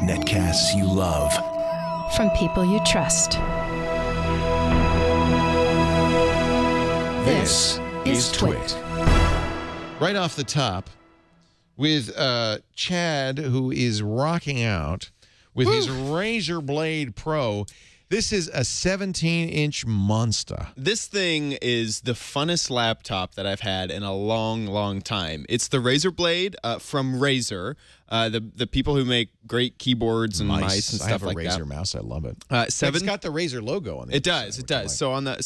Netcasts you love. From people you trust. This is Twit. Right off the top, with Chad, who is rocking out with his Razer Blade Pro. This is a 17-inch monster. This thing is the funnest laptop that I've had in a long, long time. It's the Razer Blade from Razer, the people who make great keyboards and mice and stuff like that. I have a Razer mouse. I love it. It's got the Razer logo on it. It does. It does. So on the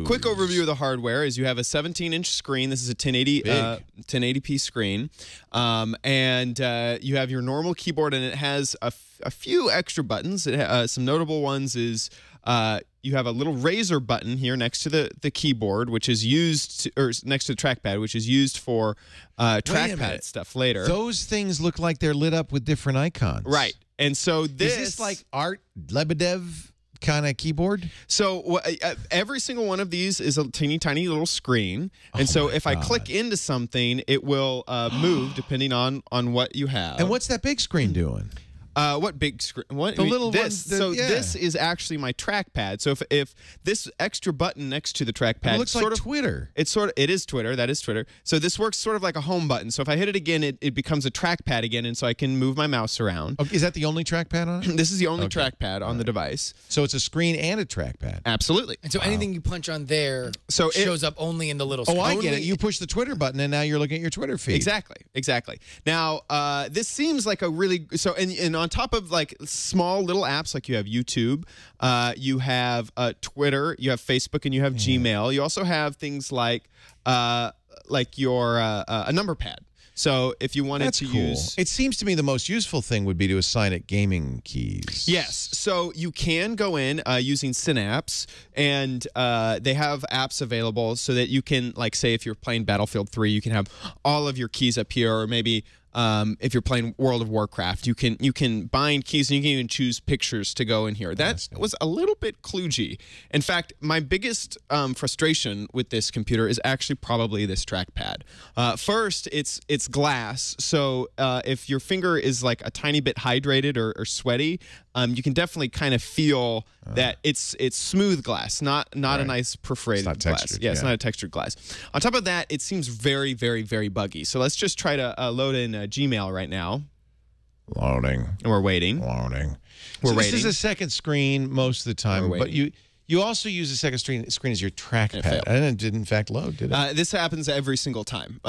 quick overview of the hardware is you have a 17-inch screen. This is a 1080p screen, and you have your normal keyboard, and it has a few extra buttons. Some notable ones is you have a little Razer button here next to the keyboard, which is used or next to the trackpad, which is used for trackpad stuff later. Those things look like they're lit up with different icons, right? And so is this like Art Lebedev kind of keyboard? So every single one of these is a teeny tiny little screen, and so if I click into something, it will move depending on what you have. And what's that big screen doing? What big screen? What the little this? This is actually my trackpad. So if this extra button next to the trackpad, it looks like Twitter. It is Twitter. That is Twitter. So this works sort of like a home button. So if I hit it again, it becomes a trackpad again, and so I can move my mouse around. Okay, is that the only trackpad on it? This is the only trackpad on the device. So it's a screen and a trackpad. Absolutely. And so anything you punch on there shows up only in the little screen. Oh, I get it. You push the Twitter button, and now you're looking at your Twitter feed. Exactly. Now, this seems like a really and on top of like small little apps, like you have YouTube, you have Twitter, you have Facebook, and you have Gmail. You also have things like your a number pad. So if you wanted to use... It seems to me the most useful thing would be to assign it gaming keys. Yes. So you can go in using Synapse, and they have apps available so that you can, like, say if you're playing Battlefield 3, you can have all of your keys up here, or maybe... if you're playing World of Warcraft, you can bind keys, and you can even choose pictures to go in here. That was a little bit kludgy. In fact, my biggest frustration with this computer is actually probably this trackpad. First, it's glass, so if your finger is like a tiny bit hydrated or sweaty, you can definitely kind of feel that it's smooth glass, not a nice perforated glass. Textured, it's not a textured glass. On top of that, it seems very, very, very buggy. So let's just try to load in Gmail right now. Loading. And we're waiting. Loading. We're waiting. This is a second screen most of the time, but you also use the second screen as your trackpad, and it did in fact load, did it? This happens every single time.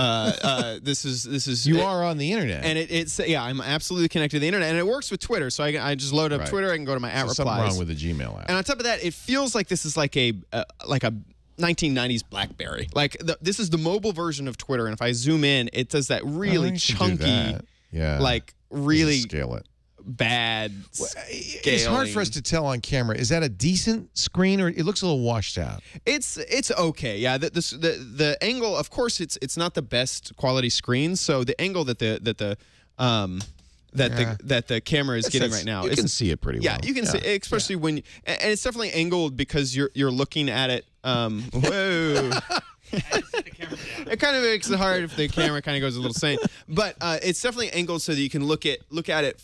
This is. You are on the internet, and it's I'm absolutely connected to the internet, and it works with Twitter. So I just load up Twitter. I can go to my at replies. Something wrong with the Gmail app. And on top of that, it feels like this is like a 1990s BlackBerry. Like this is the mobile version of Twitter, and if I zoom in, it does that really chunky, like really scale it. Bad It's hard for us to tell on camera. Is that a decent screen, or it looks a little washed out? It's okay. Yeah, the angle, of course, it's not the best quality screen. So the angle that the camera is getting right now, you can see it pretty well. Yeah, you can see, especially when, and it's definitely angled because you're looking at it. Whoa. It kind of makes it hard if the camera kind of goes a little sane, but it's definitely angled so that you can look at it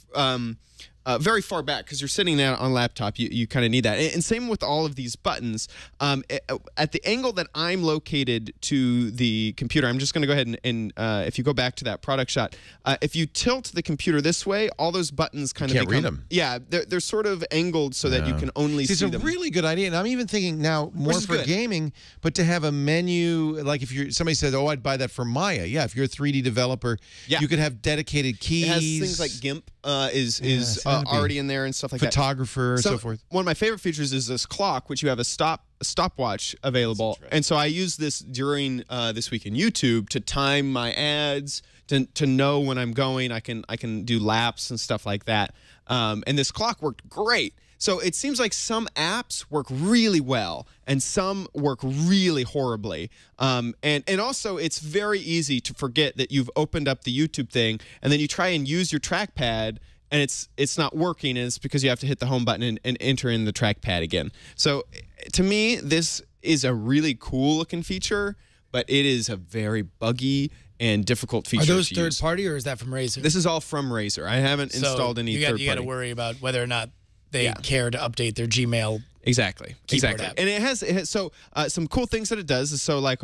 very far back, because you're sitting there on a laptop. You kind of need that. And same with all of these buttons. At the angle that I'm located to the computer, I'm just going to go ahead and if you go back to that product shot, if you tilt the computer this way, all those buttons kind of can't read them. Yeah, they're sort of angled so that you can only see them. It's a really good idea, and I'm even thinking now more for gaming, but to have a menu, like if somebody says, "Oh, I'd buy that for Maya." Yeah, if you're a 3D developer, you could have dedicated keys. It has things like GIMP is already in there and stuff like that. Photographer and so forth. One of my favorite features is this clock, which you have a stopwatch available. And so I use this during This Week in YouTube to time my ads, to know when I'm going. I can do laps and stuff like that. And this clock worked great. So it seems like some apps work really well and some work really horribly. And also, it's very easy to forget that you've opened up the YouTube thing, and then you try and use your trackpad, and it's not working, and it's because you have to hit the home button and enter in the trackpad again. So to me, this is a really cool looking feature, but it is a very buggy and difficult Are features. those to third use. party or is that from Razer? This is all from Razer. I haven't installed any third party. You got to worry about whether or not they care to update their Gmail. Exactly. App. And it has so some cool things that it does is so like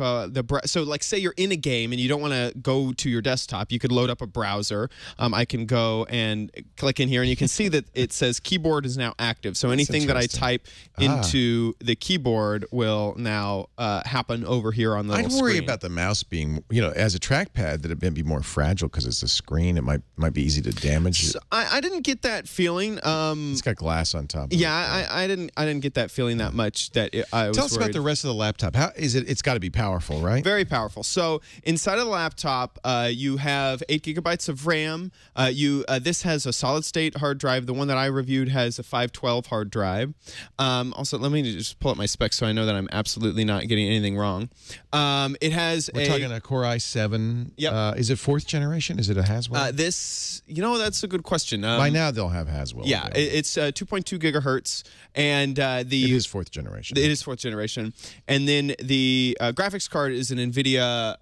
say you're in a game and you don't want to go to your desktop, you could load up a browser. I can go and click in here and you can see that it says keyboard is now active. So anything that I type into the keyboard will now happen over here on the little I'd worry screen. about the mouse being, as a trackpad, that it may be more fragile because it's a screen. It might be easy to damage. So I didn't get that feeling. It's got glass on top. Yeah, I didn't get that feeling that much that I was Tell us worried. about the rest of the laptop. How is it? It's got to be powerful, right? Very powerful. So inside of the laptop, you have 8 GB of RAM. This has a solid state hard drive. The one that I reviewed has a 512 hard drive. Also, let me just pull up my specs so I know that I'm absolutely not getting anything wrong. It has We're talking a Core i7. Yep. Is it 4th generation? Is it a Haswell? This, that's a good question. By now they'll have Haswell. Yeah, it's 2.2 gigahertz, and it is 4th generation. It is 4th generation, and then the graphics card is an NVIDIA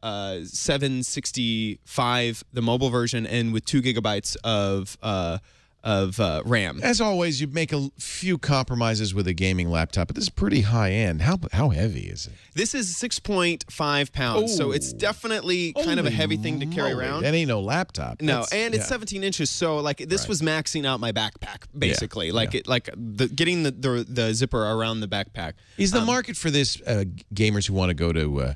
765, the mobile version, and with 2 GB of RAM. As always, you make a few compromises with a gaming laptop, but this is pretty high end. How heavy is it? This is 6.5 pounds, so it's definitely kind of a heavy thing to carry around. That ain't no laptop. No, and it's 17 inches, so like this was maxing out my backpack basically. Getting the zipper around the backpack. Is the market for this gamers who want to go to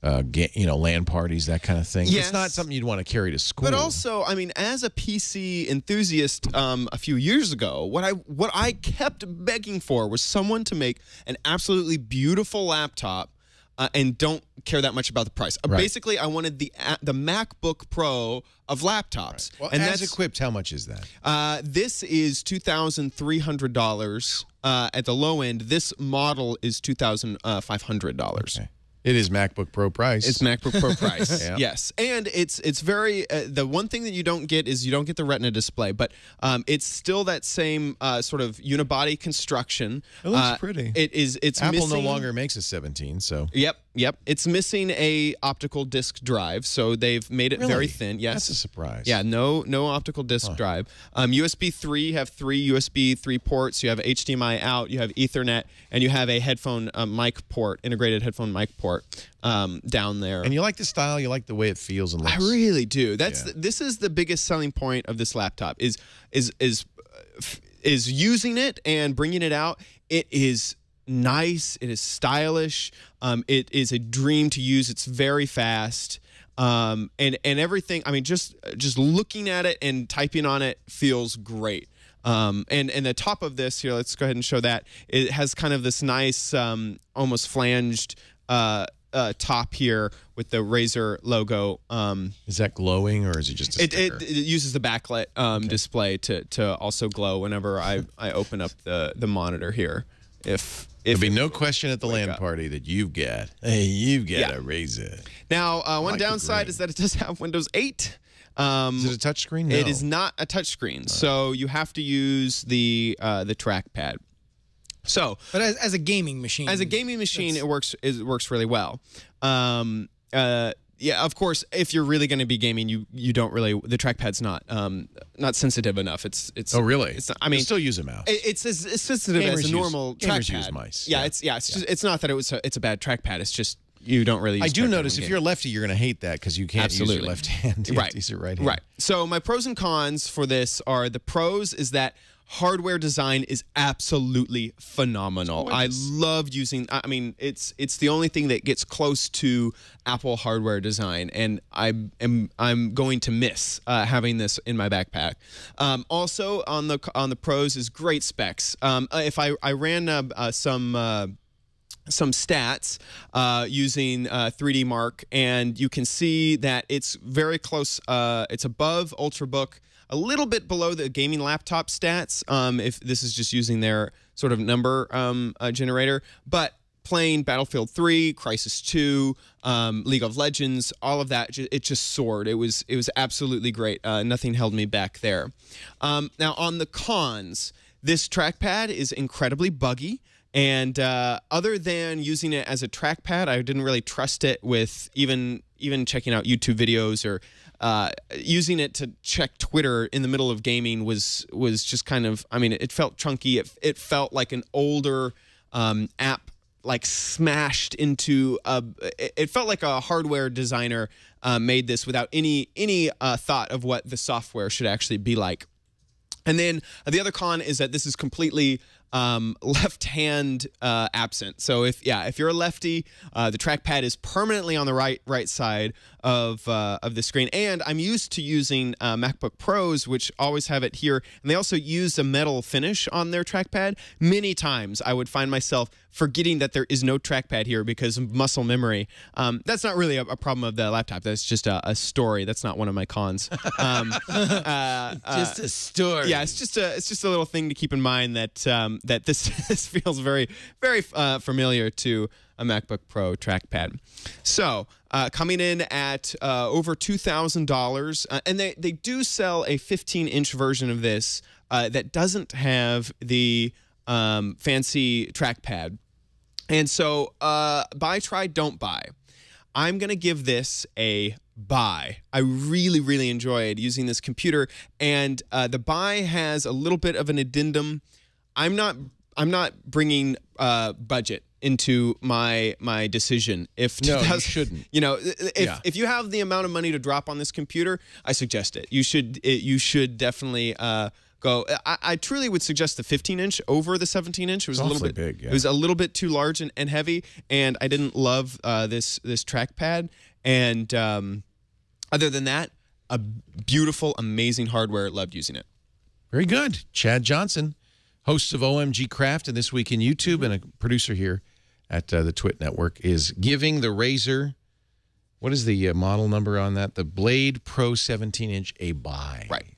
LAN parties, that kind of thing? Yes. It's not something you'd want to carry to school. But also, I mean, as a PC enthusiast, a few years ago, what I kept begging for was someone to make an absolutely beautiful laptop and don't care that much about the price. Basically, I wanted the MacBook Pro of laptops. Well, and as equipped, how much is that? This is $2,300 at the low end. This model is $2,500. Okay. It is MacBook Pro price. It's MacBook Pro price. Yeah. Yes, and it's very. The one thing that you don't get is you don't get the Retina display, but it's still that same sort of unibody construction. It looks pretty. It's Apple missing, no longer makes a 17, so. Yep. It's missing a optical disc drive, so they've made it very thin. Yes, that's a surprise. Yeah, no optical disc drive. USB 3, you have 3 USB 3 ports. You have HDMI out. You have Ethernet, and you have a headphone mic port, integrated headphone mic port down there. And you like the style. You like the way it feels and looks. I really do. This is the biggest selling point of this laptop is using it and bringing it out. It is nice. It is stylish. It is a dream to use. It's very fast. And everything. I mean, just looking at it and typing on it feels great. And the top of this here, let's go ahead and show that. It has kind of this nice, almost flanged top here with the Razer logo. Is that glowing or is it just a sticker? It uses the backlit display to also glow whenever I open up the monitor here. There'll be no question at the LAN party that you've got a Razer. Now, one downside is that it does have Windows 8. Is it a touchscreen? No. It is not a touchscreen, so you have to use the trackpad. So, but as a gaming machine, it works really well. Yeah, of course, if you're really going to be gaming, you don't really, the trackpad's not sensitive enough. It's oh really? It's not, I mean, you still use a mouse. It's as sensitive as a normal trackpad. Use mice. Yeah, it's not that it's a bad trackpad. It's just you don't really use I do trackpad notice if you're a lefty, you're going to hate that because you can't use your left hand. You have to use your right hand. Right. So my pros and cons for this are, the pros is that hardware design is absolutely phenomenal. I love using, I mean, it's the only thing that gets close to Apple hardware design, and I'm going to miss having this in my backpack. Also on the pros is great specs. If I ran some stats using 3D Mark, and you can see that it's very close. It's above Ultrabook, a little bit below the gaming laptop stats, if this is just using their sort of number generator. But playing Battlefield 3, Crysis 2, League of Legends, all of that, it just soared. It was absolutely great. Nothing held me back there. Now, on the cons, this trackpad is incredibly buggy. And other than using it as a trackpad, I didn't really trust it with even checking out YouTube videos or using it to check Twitter in the middle of gaming was just kind of, I mean, it felt chunky. It felt like an older app, like smashed into it felt like a hardware designer made this without any thought of what the software should actually be like. And then the other con is that this is completely left hand absent. So if you're a lefty, the trackpad is permanently on the right side of the screen. And I'm used to using MacBook Pros, which always have it here, and they also use a metal finish on their trackpad. Many times I would find myself forgetting that there is no trackpad here because of muscle memory. That's not really a problem of the laptop. That's just a story. That's not one of my cons. Just a story. Yeah, it's just a little thing to keep in mind that that this feels very familiar to a MacBook Pro trackpad. So coming in at over $2,000, and they do sell a 15-inch version of this that doesn't have the fancy trackpad. And so buy, try, don't buy. I'm going to give this a buy. I really enjoyed using this computer, and the buy has a little bit of an addendum. I'm not bringing budget into my decision. If no, you shouldn't. You know, if you have the amount of money to drop on this computer, I suggest it. You should definitely go. I truly would suggest the 15-inch over the 17-inch. It was a little bit big. Yeah. It was a little bit too large and heavy, and I didn't love this trackpad. And other than that, a beautiful, amazing hardware. Loved using it. Very good. Chad Johnson, host of OMG Craft and This Week in YouTube, and a producer here at the Twit Network, is giving the Razer, what is the model number on that? The Blade Pro 17-inch a buy. Right.